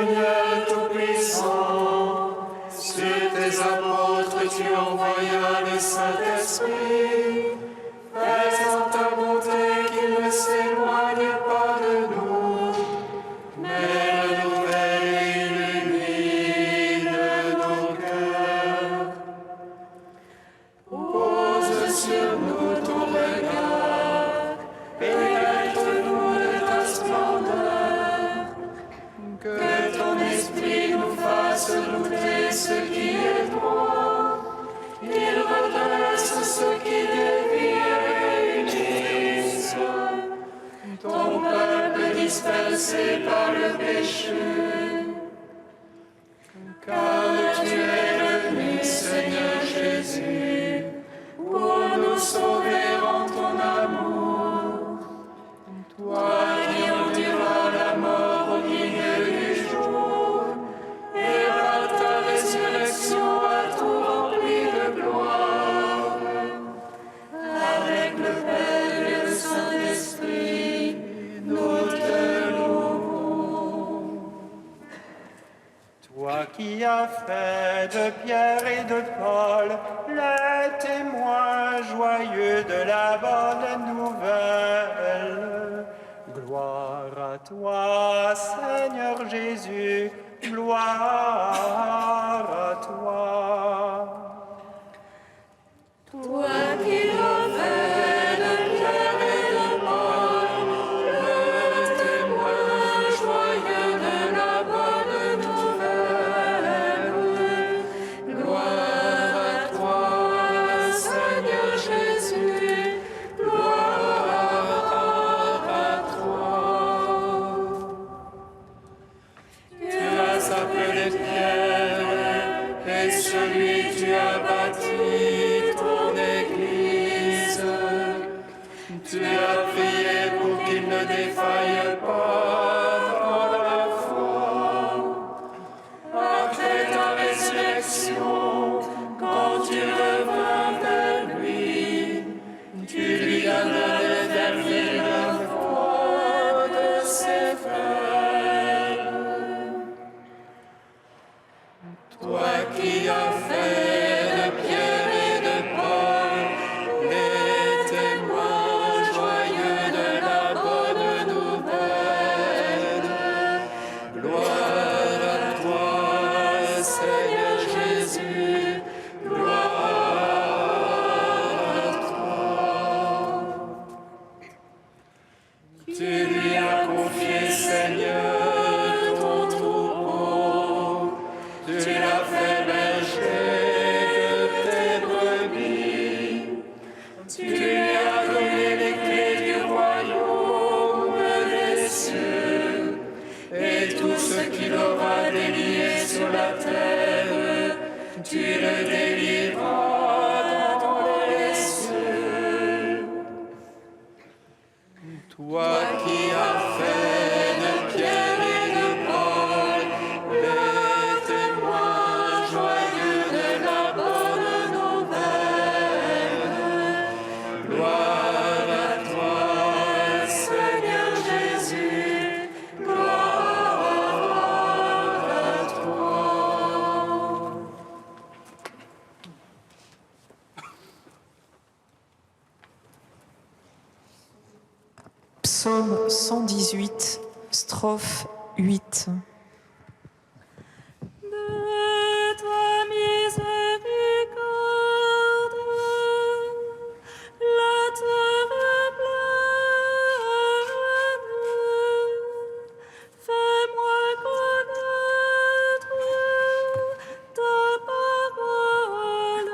Seigneur Tout-Puissant, sur tes apôtres tu envoyas le Saint-Esprit, faisant ta bonté qu'il ne s'éloigne pas de nous, mais renouvelle et illumine nos cœurs. Pose sur nous ton regard, pénètre-nous de ta splendeur, que ton esprit nous fasse goûter ce qui est droit, qu'il redresse ce qui dévie et unisse ton peuple dispersé par le péché. Car tu es venu, Seigneur Jésus, pour nous sauver en ton amour. Toi qui enduras la mort au milieu du jour, et par ta résurrection as tout rempli de gloire. Avec le Père et le Saint-Esprit, nous te louons. Toi qui as fait de Pierre et de Paul les témoins joyeux de la bonne nouvelle, gloire à toi, Seigneur Jésus, gloire à toi. Toi qui as fait de Pierre et de Paul le témoin joyeux de la bonne nouvelle, gloire à toi, Seigneur Jésus, gloire à toi. Tu as appelé Pierre, et sur lui tu as bâti ton Église. Tu as prié pour qu'il ne défaille pas dans la foi. Après ta résurrection, quand tu revins vers lui, tu lui as donné d'errer la foi de ses frères. Toi qui as fait de Pierre et de Paul les témoins joyeux de la bonne nouvelle, gloire à toi, Seigneur Jésus, gloire à toi. Tu lui as confié, Seigneur, ton troupeau. Tu l'as fait berger de tes brebis. Tu lui as donné les clés du royaume des cieux. Et tout ce qu'il aura délié sur la terre, tu le délivras dans les cieux. Toi qui as fait de Pierre et de Paul les témoins joyeux de la bonne nouvelle, gloire à toi, Seigneur Jésus, gloire à toi. Psaume 118, strophe 8. De ta miséricorde, la terre est pleine. Fais-moi connaître ta parole.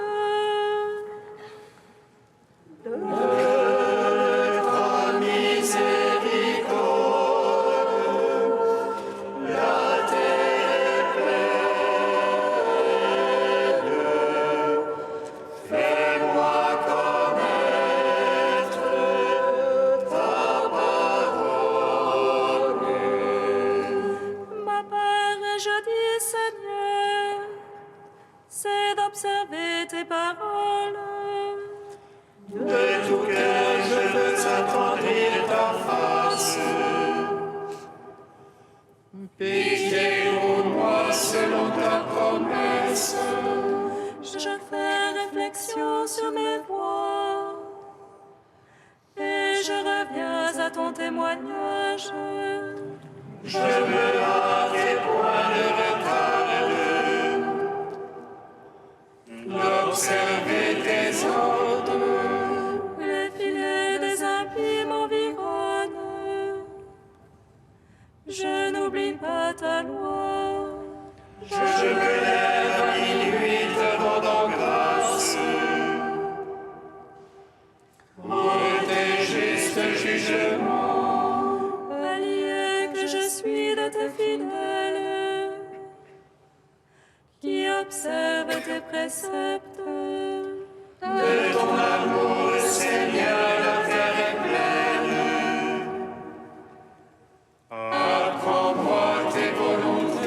Ma part, je dis, Seigneur, c'est d'observer tes paroles. De tout cœur, je veux attendrir ta face. Pitié dois faire réflexion sur mes voies. Et je reviens à ton témoignage. Je me hâte et point de retard d'observer tes ordres. Les filets des impies m'environnent. Je n'oublie pas ta loi. Je me lève à minuit te rendant grâce pour tes justes jugements. Allié que je suis de tes fidèles, qui observent tes préceptes. De ton amour, Seigneur, la terre est pleine. Apprends-moi tes volontés.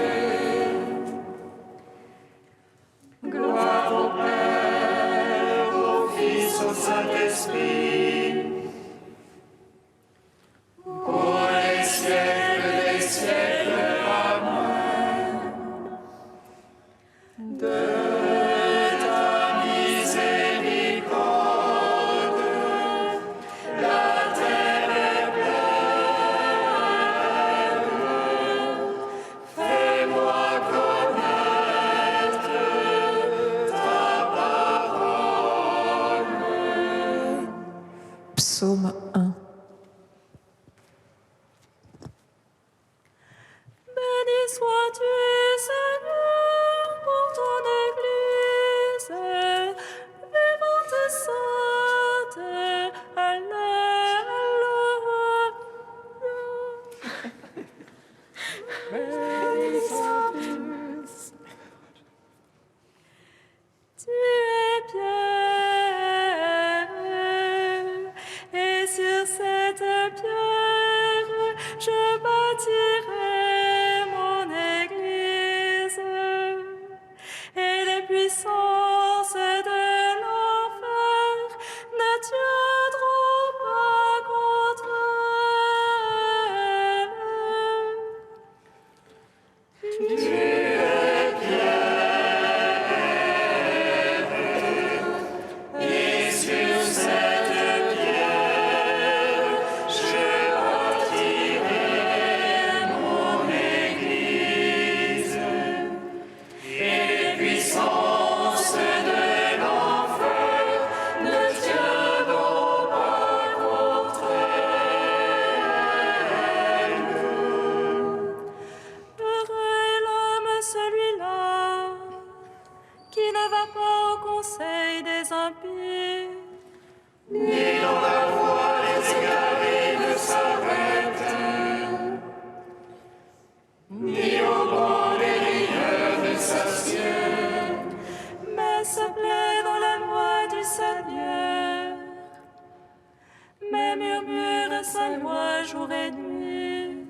Gloire au Père, au Fils, au Saint-Esprit, pour les siècles des siècles. Amen. De ta miséricorde, la terre est pleine. Fais-moi connaître ta parole. Psaume 1. Béni sois-tu, Seigneur, pour ton Église, vivante et sainte. Alléluia. Tu es pierre, et sur cette pierre, je bâtirai mon église, et les puissances de l'enfer ne tiendront pas contre Et sur cette pierre, je bâtirai mon église, et les puissances de l'enfer ne tiendront pas contre elle. Heureux est l'homme celui-là qui ne va pas au conseil des impies, Ni dans la voie des égarés ne s'arrête, ni au banc des rieurs ne s'assied. mais se plaît dans la loi du Seigneur, mais murmure sa loi jour et nuit.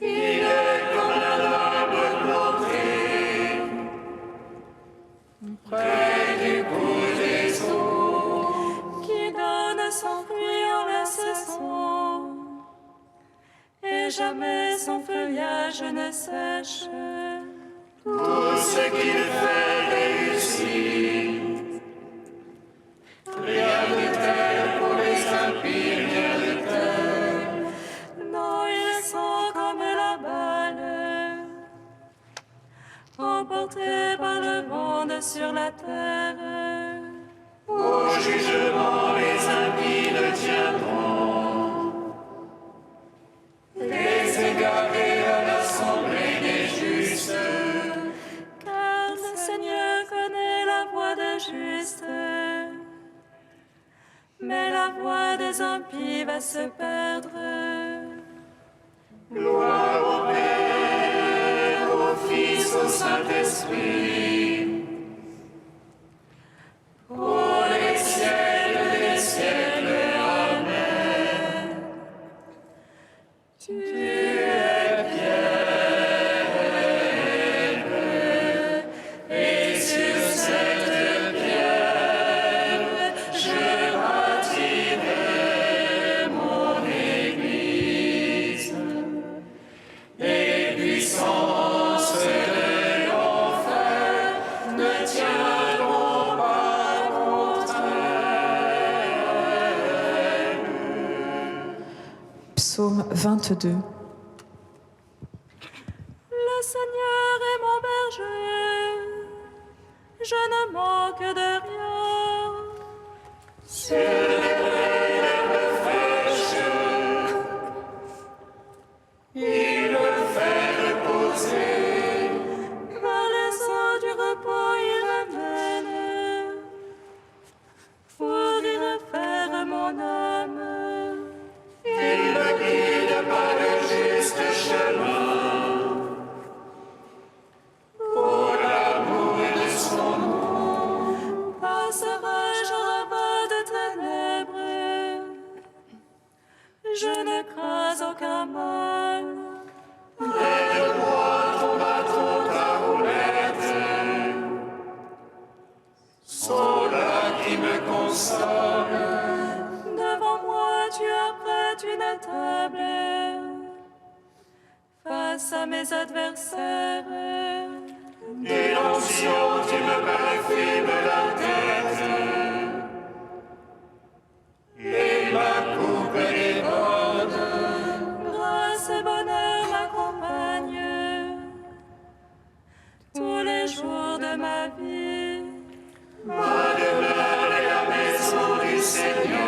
Il est comme un arbre planté près du cours des eaux, Qui donne son fruit en la saison, et jamais son feuillage ne sèche. tout ce qu'il fait réussit. Rien de tel pour les impies, rien de tel. Non, ils sont comme la balle, emportés par le monde sur la terre. Au jugement, les impies le tiendront. Les égarés à l'assemblée des justes. Car le Seigneur connaît la voie des justes, mais la voie des impies va se perdre. Gloire au Père, au Fils, au Saint-Esprit, pour les siècles des siècles. Amen. Tu es pierre, et sur cette pierre, je bâtirai mon église, et les puissances de l'enfer Psaume 22. Le Seigneur est mon berger, je ne manque de rien. Il me fait reposer. Vers les eaux du repos, il m'amène pour y refaire mon âme. Il me guide par le juste chemin. Pour l'amour de son nom. Passerai-je au rabat de ténèbres, je ne crains aucun mal. Près de moi ton bâton, ta roulette sont là qui me consolent. Devant moi, tu apprêtes une table face à mes adversaires. Et l'onction, tu me parfumes la tête. Et ma coupe déborde. Grâce et bonheur m'accompagnent tous les jours de ma vie. Ma demeure est la maison du Seigneur.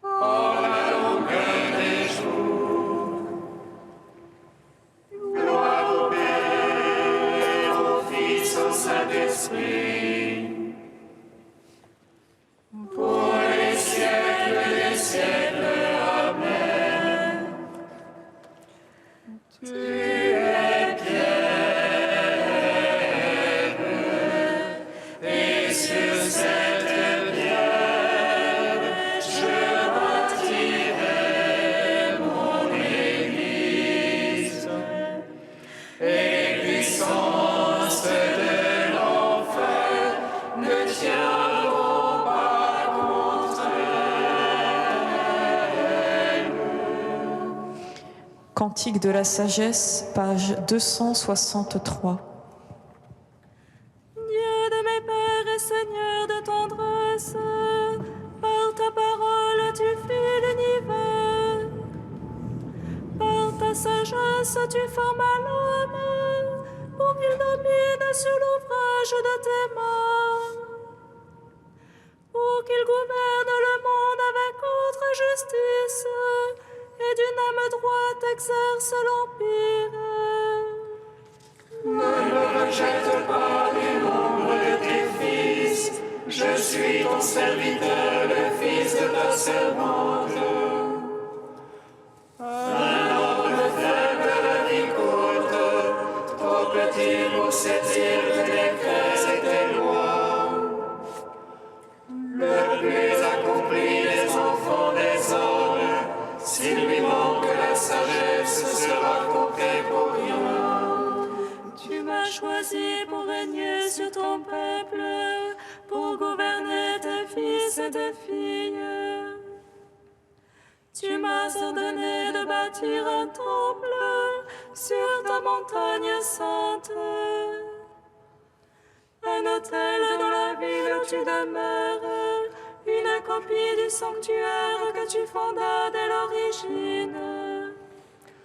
En la longueur des jours. Gloire au Père, au Fils, au Saint-Esprit. Pour les siècles des siècles. Amen. Tu es et sur cette pierre, je bâtirai mon église. Et puissance de l'enfer ne tiendront pas contre elle. Cantique de la sagesse, page 263. Dieu de mes pères et Seigneur de tendresse, par ta parole tu fis l'univers. Par ta sagesse tu formas l'homme, pour qu'il domine sur l'ouvrage de tes mains. Pour qu'il gouverne le monde avec autre justice, et d'une âme droite exerce l'empire. Ne me rejette pas du nombre de tes fils. Je suis ton serviteur, le fils de ta servante. Un homme faible de la vie courte, trop petit pour saisir tes décrets et tes lois. Le plus accompli des enfants des hommes, s'il lui manque la sagesse, sera compté pour rien. Tu m'as choisi pour régner sur ton peuple, pour gouverner tes fils et tes filles. Tu m'as ordonné de bâtir un temple sur ta montagne sainte, un autel dans la ville où tu demeures, une copie du sanctuaire que tu fondas dès l'origine.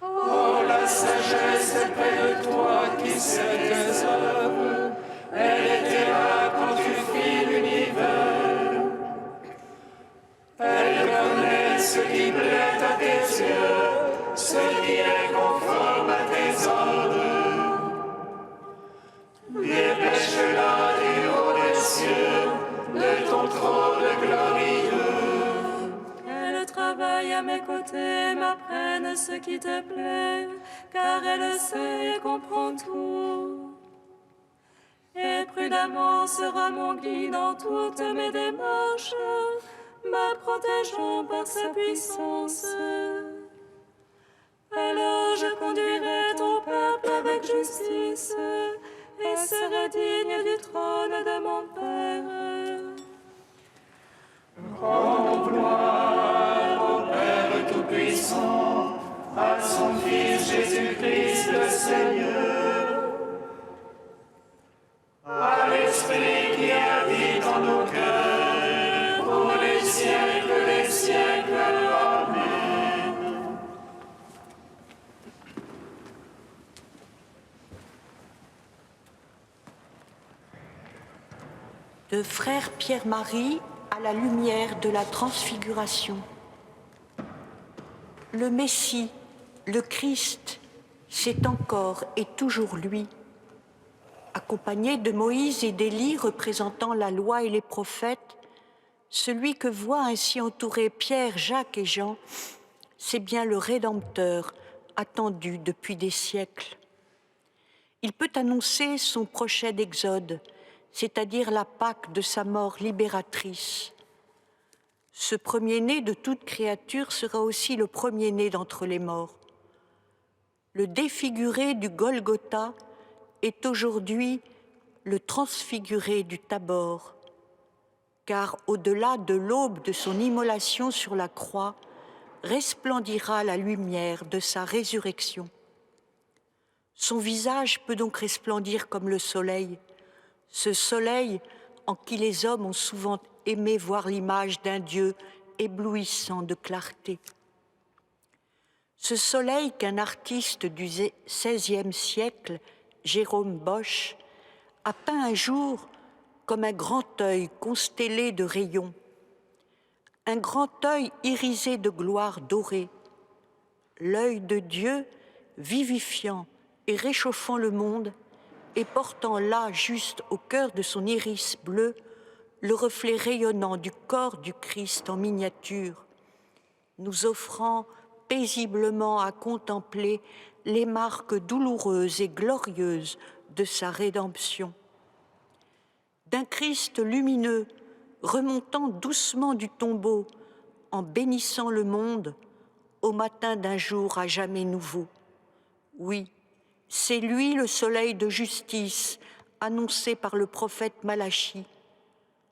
Oh, la sagesse est près de toi qui sait tes œuvres. Elle était là quand tu fis l'univers. Elle connaît ce qui plaît à tes yeux, ce qui est conforme à tes ordres. Dépêche-la du haut des cieux, de ton trône glorieux. Elle travaille à mes côtés, m'apprenne ce qui te plaît, car elle sait et comprend tout. Et prudemment sera mon guide dans toutes mes démarches, me protégeant par sa puissance. Alors je conduirai ton peuple avec justice, et serai digne du trône de mon Père. Rendons gloire au Père Tout-Puissant, à son Fils Jésus-Christ le Seigneur, à l'Esprit qui habite en nos cœurs, pour les siècles des siècles. de Frère Pierre-Marie à la lumière de la Transfiguration. Le Messie, le Christ, c'est encore et toujours lui. Accompagné de Moïse et d'Élie représentant la loi et les prophètes, celui que voient ainsi entouré Pierre, Jacques et Jean, c'est bien le Rédempteur attendu depuis des siècles. Il peut annoncer son prochain exode, c'est-à-dire la Pâque de sa mort libératrice. Ce premier-né de toute créature sera aussi le premier-né d'entre les morts. Le défiguré du Golgotha est aujourd'hui le transfiguré du Tabor, car au-delà de l'aube de son immolation sur la croix, resplendira la lumière de sa résurrection. Son visage peut donc resplendir comme le soleil, ce soleil en qui les hommes ont souvent aimé voir l'image d'un Dieu éblouissant de clarté. Ce soleil qu'un artiste du XVIe siècle, Jérôme Bosch, a peint un jour comme un grand œil constellé de rayons, un grand œil irisé de gloire dorée, l'œil de Dieu vivifiant et réchauffant le monde et portant là, juste au cœur de son iris bleu, le reflet rayonnant du corps du Christ en miniature, nous offrant paisiblement à contempler les marques douloureuses et glorieuses de sa rédemption. D'un Christ lumineux remontant doucement du tombeau en bénissant le monde au matin d'un jour à jamais nouveau. Oui, c'est lui le soleil de justice annoncé par le prophète Malachie,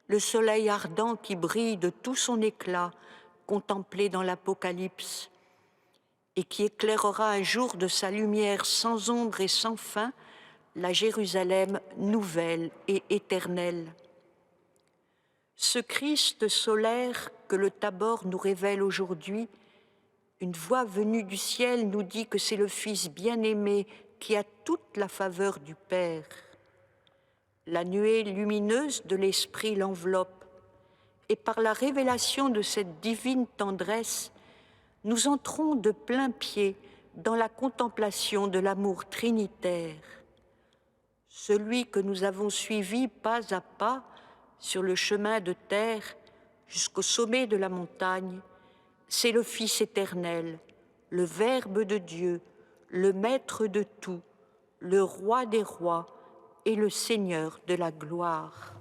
le soleil ardent qui brille de tout son éclat contemplé dans l'Apocalypse et qui éclairera un jour de sa lumière sans ombre et sans fin la Jérusalem nouvelle et éternelle. Ce Christ solaire que le Tabor nous révèle aujourd'hui, une voix venue du ciel nous dit que c'est le Fils bien-aimé qui a toute la faveur du Père. La nuée lumineuse de l'Esprit l'enveloppe, et par la révélation de cette divine tendresse, nous entrons de plein pied dans la contemplation de l'amour trinitaire. Celui que nous avons suivi pas à pas sur le chemin de terre jusqu'au sommet de la montagne, c'est le Fils éternel, le Verbe de Dieu, le Maître de tout, le Roi des rois et le Seigneur de la gloire.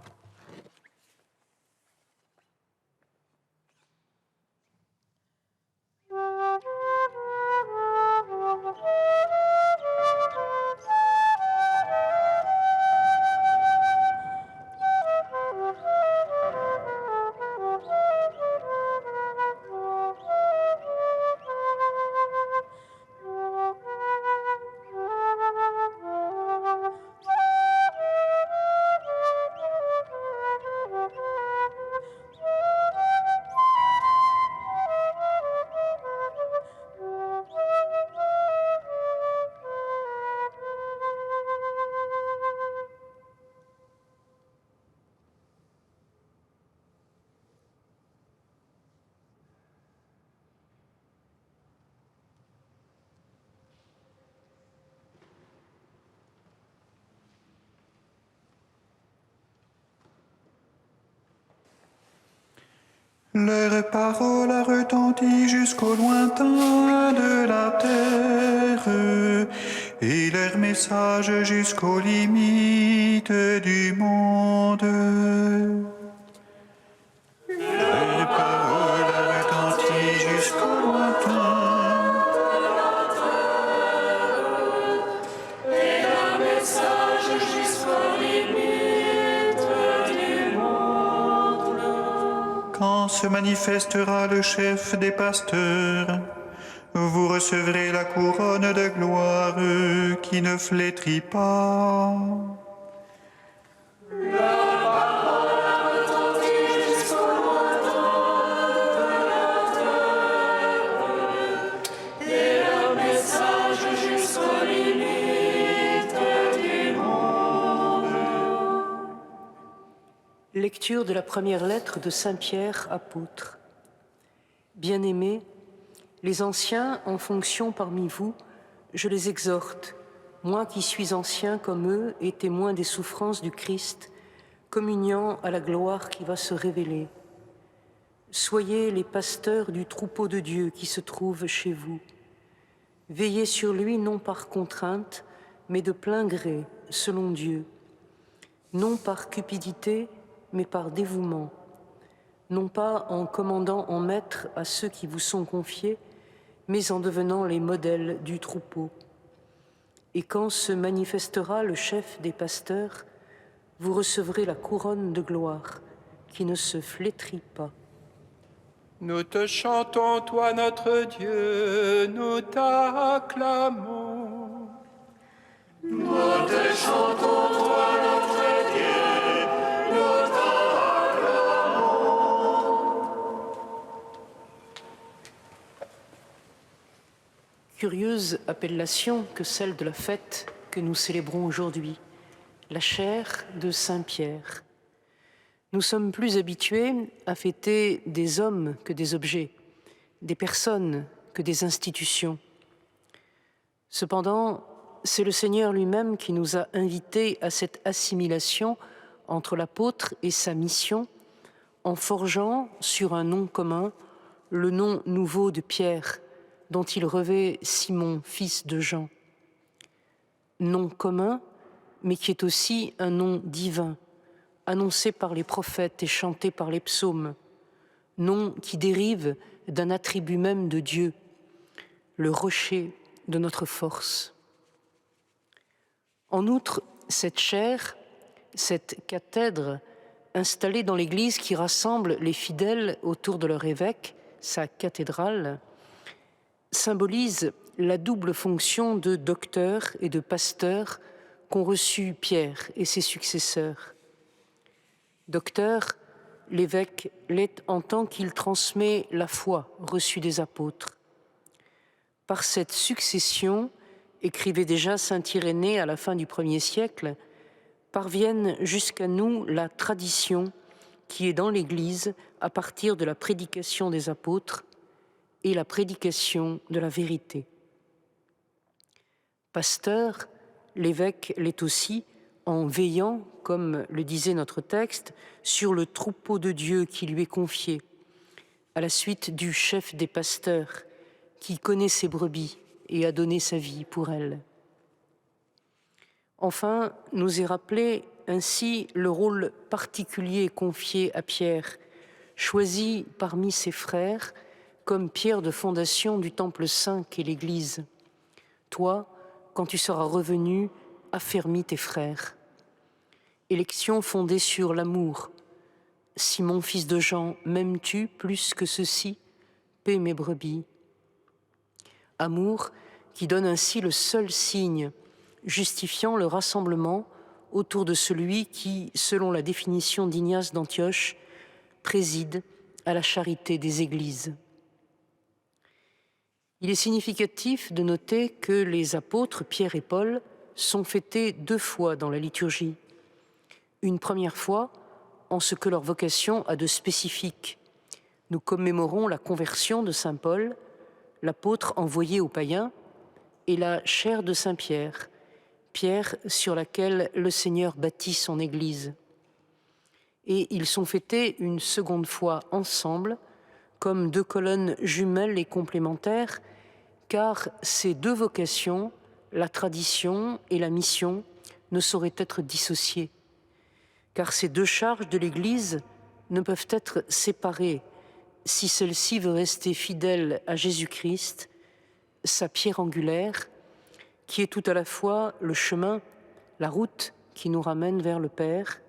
Leur parole a retenti jusqu'au lointain de la terre, et leur message jusqu'aux limites du monde. Leur parole a retenti jusqu'au lointain Et un message jusqu'aux limites du monde. Quand se manifestera le chef des pasteurs, vous recevrez la couronne de gloire qui ne flétrit pas. Lecture de la première lettre de Saint Pierre, apôtre. Bien-aimés, les anciens en fonction parmi vous, je les exhorte, moi qui suis ancien comme eux et témoin des souffrances du Christ, communiant à la gloire qui va se révéler. Soyez les pasteurs du troupeau de Dieu qui se trouve chez vous. Veillez sur lui non par contrainte, mais de plein gré, selon Dieu. Non par cupidité, mais par dévouement. Non pas en commandant en maître à ceux qui vous sont confiés, mais en devenant les modèles du troupeau. Et quand se manifestera le chef des pasteurs, vous recevrez la couronne de gloire qui ne se flétrit pas. Nous te chantons, toi notre Dieu, nous t'acclamons. Nous te chantons, toi notre Dieu, nous t'acclamons. Curieuse appellation que celle de la fête que nous célébrons aujourd'hui, la chaire de Saint-Pierre. Nous sommes plus habitués à fêter des hommes que des objets, des personnes que des institutions. Cependant, c'est le Seigneur lui-même qui nous a invités à cette assimilation entre l'apôtre et sa mission, en forgeant sur un nom commun le nom nouveau de Pierre, dont il revêt Simon, fils de Jean. Nom commun, mais qui est aussi un nom divin, annoncé par les prophètes et chanté par les psaumes, nom qui dérive d'un attribut même de Dieu, le rocher de notre force. En outre, cette chaire, cette cathèdre installée dans l'église qui rassemble les fidèles autour de leur évêque, sa cathédrale, symbolise la double fonction de docteur et de pasteur qu'ont reçu Pierre et ses successeurs. Docteur, l'évêque l'est en tant qu'il transmet la foi reçue des apôtres. Par cette succession, écrivait déjà saint Irénée à la fin du 1er siècle, parviennent jusqu'à nous la tradition qui est dans l'Église à partir de la prédication des apôtres et la prédication de la vérité. Pasteur, l'évêque l'est aussi en veillant, comme le disait notre texte, sur le troupeau de Dieu qui lui est confié, à la suite du chef des pasteurs qui connaît ses brebis et a donné sa vie pour elles. Enfin, nous est rappelé ainsi le rôle particulier confié à Pierre, choisi parmi ses frères comme pierre de fondation du temple saint qu'est l'Église. Toi, quand tu seras revenu, affermis tes frères. Élection fondée sur l'amour. Simon, fils de Jean, m'aimes-tu plus que ceci? Paie mes brebis. Amour qui donne ainsi le seul signe justifiant le rassemblement autour de celui qui, selon la définition d'Ignace d'Antioche, préside à la charité des églises. Il est significatif de noter que les apôtres Pierre et Paul sont fêtés 2 fois dans la liturgie. Une première fois, en ce que leur vocation a de spécifique. Nous commémorons la conversion de saint Paul, l'apôtre envoyé aux païens, et la chaire de saint Pierre, pierre sur laquelle le Seigneur bâtit son Église. Et ils sont fêtés une seconde fois ensemble, comme 2 colonnes jumelles et complémentaires, car ces 2 vocations, la tradition et la mission, ne sauraient être dissociées. Car ces 2 charges de l'Église ne peuvent être séparées si celle-ci veut rester fidèle à Jésus-Christ, sa pierre angulaire, qui est tout à la fois le chemin, la route qui nous ramène vers le Père,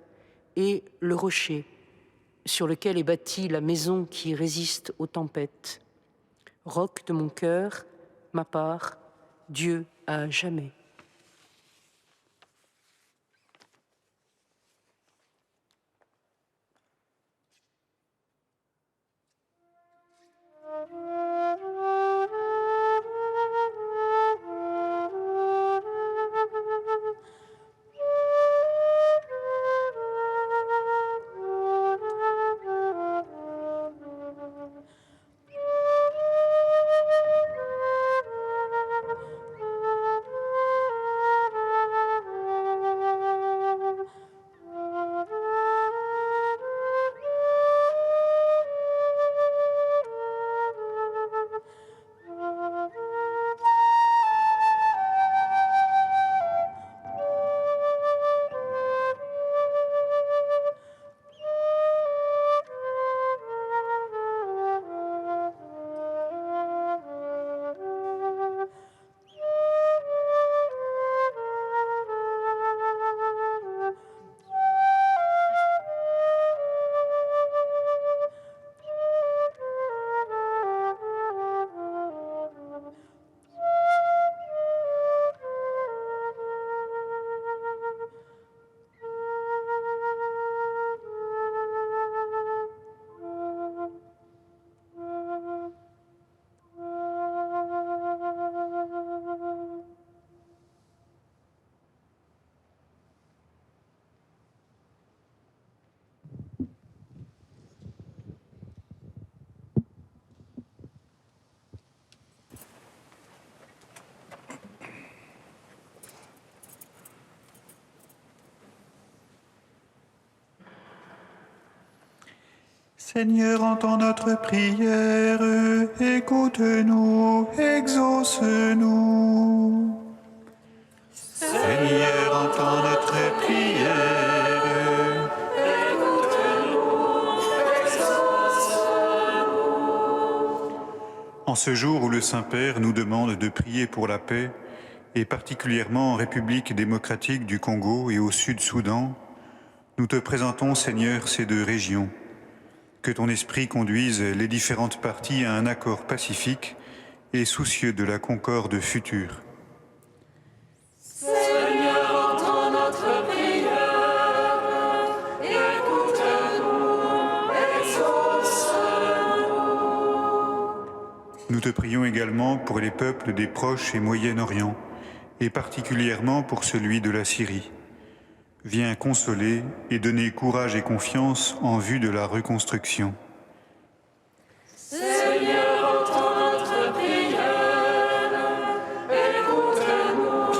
et le rocher sur lequel est bâtie la maison qui résiste aux tempêtes. Roc de mon cœur, ma part, Dieu à jamais. Seigneur, entends notre prière, écoute-nous, exauce-nous. Seigneur, entends notre prière, écoute-nous, exauce-nous. En ce jour où le Saint-Père nous demande de prier pour la paix, et particulièrement en République démocratique du Congo et au Sud-Soudan, nous te présentons, Seigneur, ces deux régions. Que ton esprit conduise les différentes parties à un accord pacifique et soucieux de la concorde future. Seigneur, entends notre prière, écoute-nous, exauce-nous. Nous te prions également pour les peuples des Proches et Moyen-Orient, et particulièrement pour celui de la Syrie. Viens consoler et donner courage et confiance en vue de la reconstruction. Seigneur, entends notre prière, écoute-nous,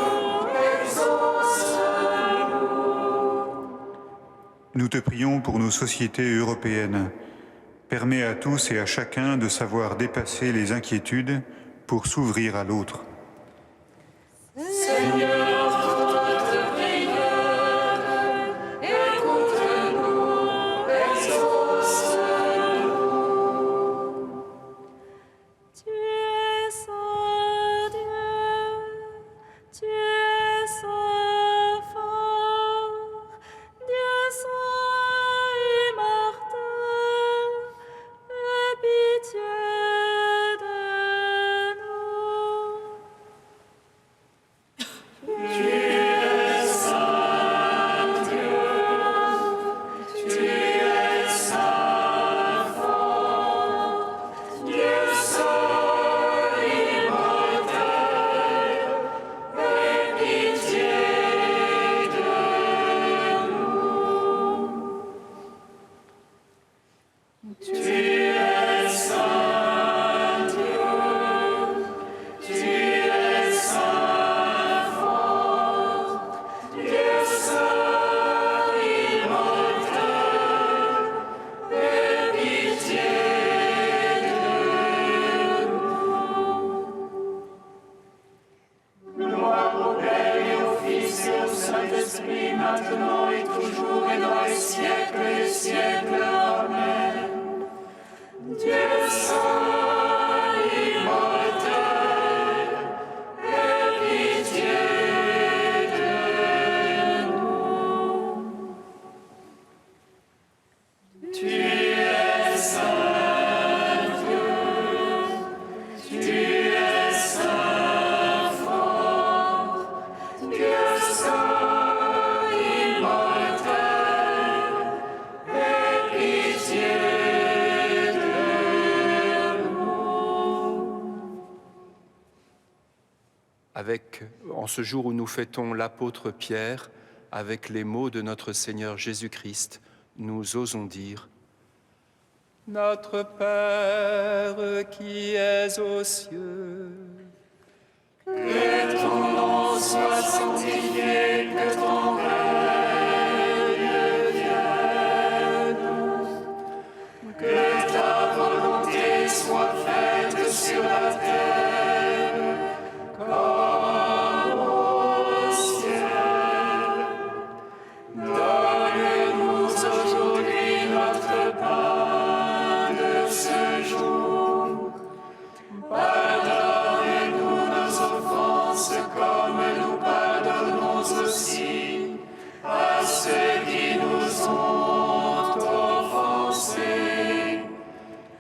exauce-nous. Nous te prions pour nos sociétés européennes. Permets à tous et à chacun de savoir dépasser les inquiétudes pour s'ouvrir à l'autre. Seigneur, entends notre prière, écoute-nous, exauce-nous. Tu es saint Dieu, tu es saint fort, Dieu saint immortel, aie pitié de nous. Tu es saint Dieu, tu es saint fort, Dieu saint immortel, aie pitié de nous. Tu es saint Dieu, tu es saint fort, Dieu saint immortel, aie pitié de nous. Gloire au Père et au Fils et au Saint-Esprit, maintenant et toujours et dans les siècles des siècles. Amen. Dieu saint immortel, aie pitié de nous. Tu es saint Dieu, tu es saint fort, Dieu saint immortel, aie pitié de avec, en ce jour où nous fêtons l'apôtre Pierre, avec les mots de notre Seigneur Jésus-Christ, nous osons dire: Notre Père qui es aux cieux, Que ton nom soit sanctifié, que ton règne vienne, que ta volonté soit faite sur la terre comme au ciel. Donne-nous aujourd'hui notre pain de ce jour. Pardonne-nous nos offenses comme nous pardonnons aussi à ceux qui nous ont offensés.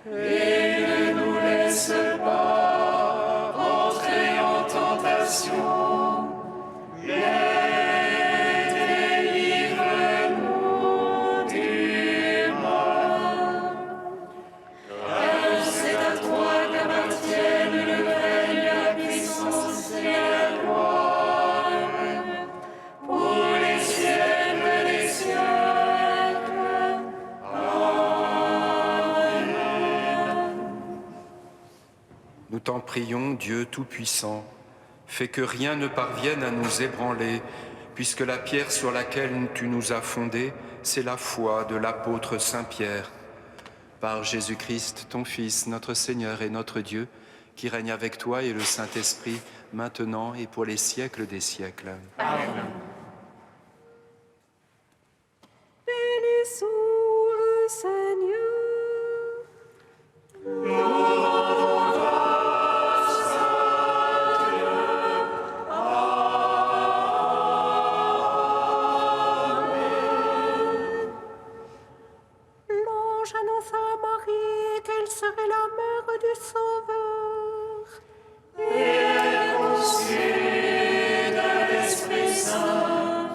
Et ne nous laisse pas entrer en tentation, mais délivre-nous du mal. Car c'est à toi qu'appartiennent le règne, la puissance et la gloire, pour les siècles des siècles. Amen. nous t'en prions, Dieu Tout-Puissant, fais que rien ne parvienne à nous ébranler, puisque la pierre sur laquelle tu nous as fondés, c'est la foi de l'apôtre Saint Pierre. Par Jésus-Christ, ton Fils, notre Seigneur et notre Dieu, qui règne avec toi et le Saint-Esprit, maintenant et pour les siècles des siècles. Amen. Bénissons le Seigneur. L'ange annonça à Marie qu'elle serait la mère du Sauveur. Et conçue de l'Esprit Saint,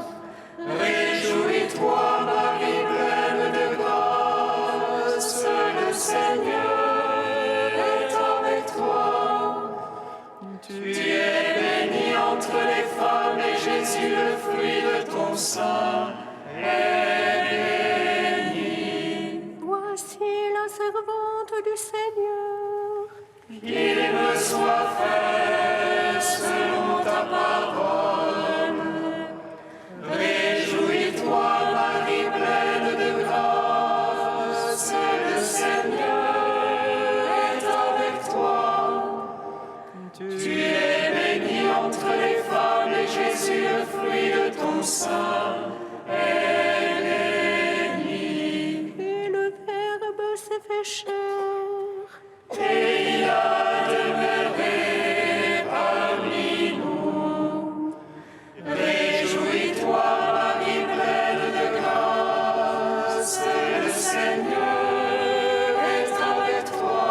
réjouis-toi, Marie, pleine de grâce, le Seigneur est avec toi. Tu es bénie entre les femmes et Jésus, le fruit de ton sein, est béni. Voici la servante du Seigneur. Qu'il me soit fait selon ta parole. Réjouis-toi, Marie, pleine de grâce, le Seigneur est avec toi. Tu es bénie entre les femmes et Jésus, le fruit de ton sein, est béni. Et le Verbe s'est fait chair. Et il a demeuré parmi nous. Réjouis-toi, Marie, pleine de grâce, le Seigneur est avec toi.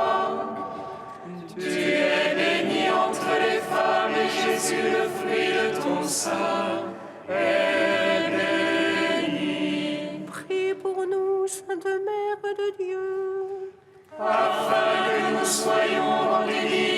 Tu es bénie entre les femmes et Jésus, le fruit de ton sein, est béni. Prie pour nous, Sainte Mère de Dieu. Afin que nous soyons rendus dignes